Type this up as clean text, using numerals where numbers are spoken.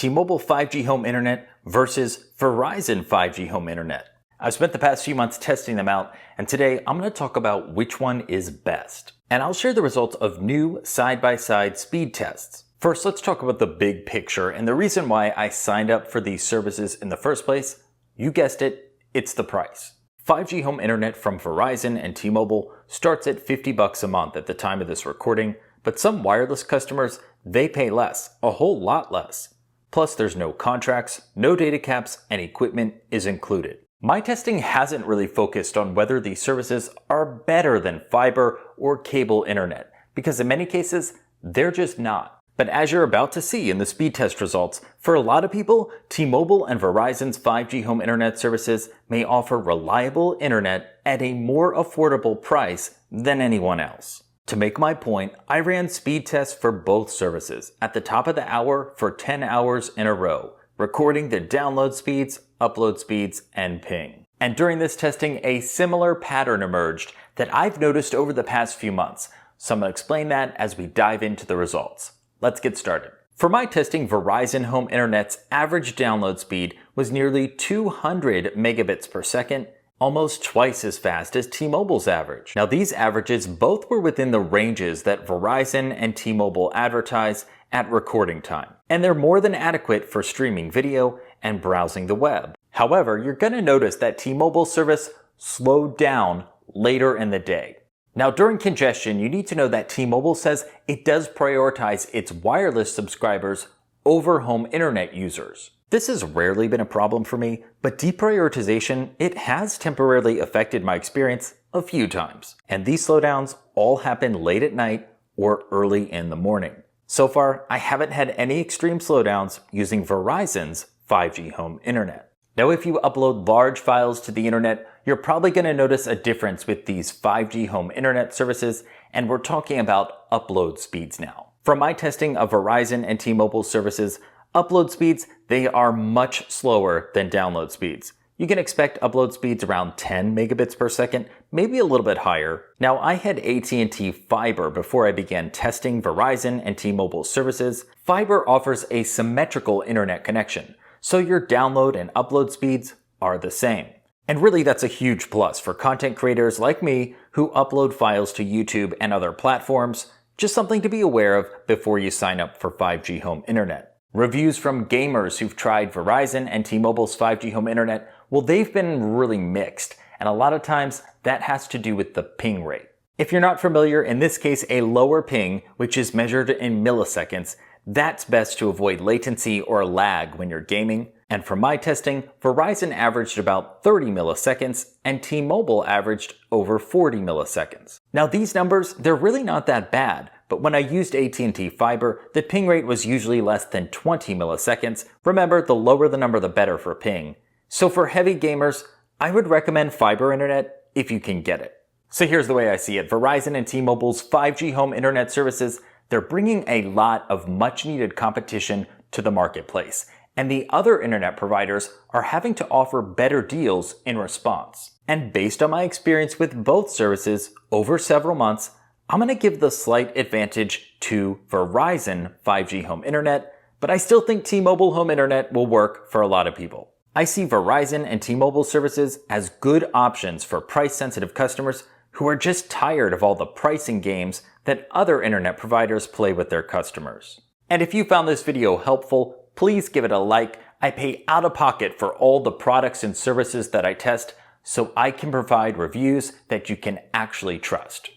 T-Mobile 5G Home Internet versus Verizon 5G Home Internet. I've spent the past few months testing them out, and today I'm going to talk about which one is best. And I'll share the results of new side-by-side speed tests. First, let's talk about the big picture and the reason why I signed up for these services in the first place. You guessed it, it's the price. 5G Home Internet from Verizon and T-Mobile starts at $50 a month at the time of this recording, but some wireless customers, they pay less, a whole lot less. Plus, there's no contracts, no data caps, and equipment is included. My testing hasn't really focused on whether these services are better than fiber or cable internet, because in many cases, they're just not. But as you're about to see in the speed test results, for a lot of people, T-Mobile and Verizon's 5G home internet services may offer reliable internet at a more affordable price than anyone else. To make my point, I ran speed tests for both services at the top of the hour for 10 hours in a row, recording the download speeds, upload speeds, and ping. And during this testing, a similar pattern emerged that I've noticed over the past few months, so I'm going to explain that as we dive into the results. Let's get started. For my testing, Verizon Home Internet's average download speed was nearly 200 megabits per second, almost twice as fast as T-Mobile's average. Now, these averages both were within the ranges that Verizon and T-Mobile advertise at recording time, and they're more than adequate for streaming video and browsing the web. However, you're going to notice that T-Mobile's service slowed down later in the day. Now, during congestion, you need to know that T-Mobile says it does prioritize its wireless subscribers over home internet users. This has rarely been a problem for me, but deprioritization, it has temporarily affected my experience a few times. And these slowdowns all happen late at night or early in the morning. So far, I haven't had any extreme slowdowns using Verizon's 5G home internet. Now, if you upload large files to the internet, you're probably going to notice a difference with these 5G home internet services, and we're talking about upload speeds now. From my testing of Verizon and T-Mobile services, upload speeds, they are much slower than download speeds. You can expect upload speeds around 10 megabits per second, maybe a little bit higher. Now, I had AT&T Fiber before I began testing Verizon and T-Mobile services. Fiber offers a symmetrical internet connection, so your download and upload speeds are the same. And really, that's a huge plus for content creators like me who upload files to YouTube and other platforms. Just something to be aware of before you sign up for 5G home internet. Reviews from gamers who've tried Verizon and T-Mobile's 5G home internet, well, they've been really mixed, and a lot of times that has to do with the ping rate. If you're not familiar, in this case, a lower ping, which is measured in milliseconds, that's best to avoid latency or lag when you're gaming. And for my testing, Verizon averaged about 30 milliseconds and T-Mobile averaged over 40 milliseconds. Now, these numbers, they're really not that bad, but when I used AT&T Fiber, the ping rate was usually less than 20 milliseconds. Remember, the lower the number, the better for ping. So for heavy gamers, I would recommend fiber internet if you can get it. So here's the way I see it. Verizon and T-Mobile's 5G home internet services, they're bringing a lot of much needed competition to the marketplace, and the other internet providers are having to offer better deals in response. And based on my experience with both services over several months, I'm going to give the slight advantage to Verizon 5G home internet, but I still think T-Mobile home internet will work for a lot of people. I see Verizon and T-Mobile services as good options for price-sensitive customers who are just tired of all the pricing games that other internet providers play with their customers. And if you found this video helpful, please give it a like. I pay out of pocket for all the products and services that I test, so I can provide reviews that you can actually trust.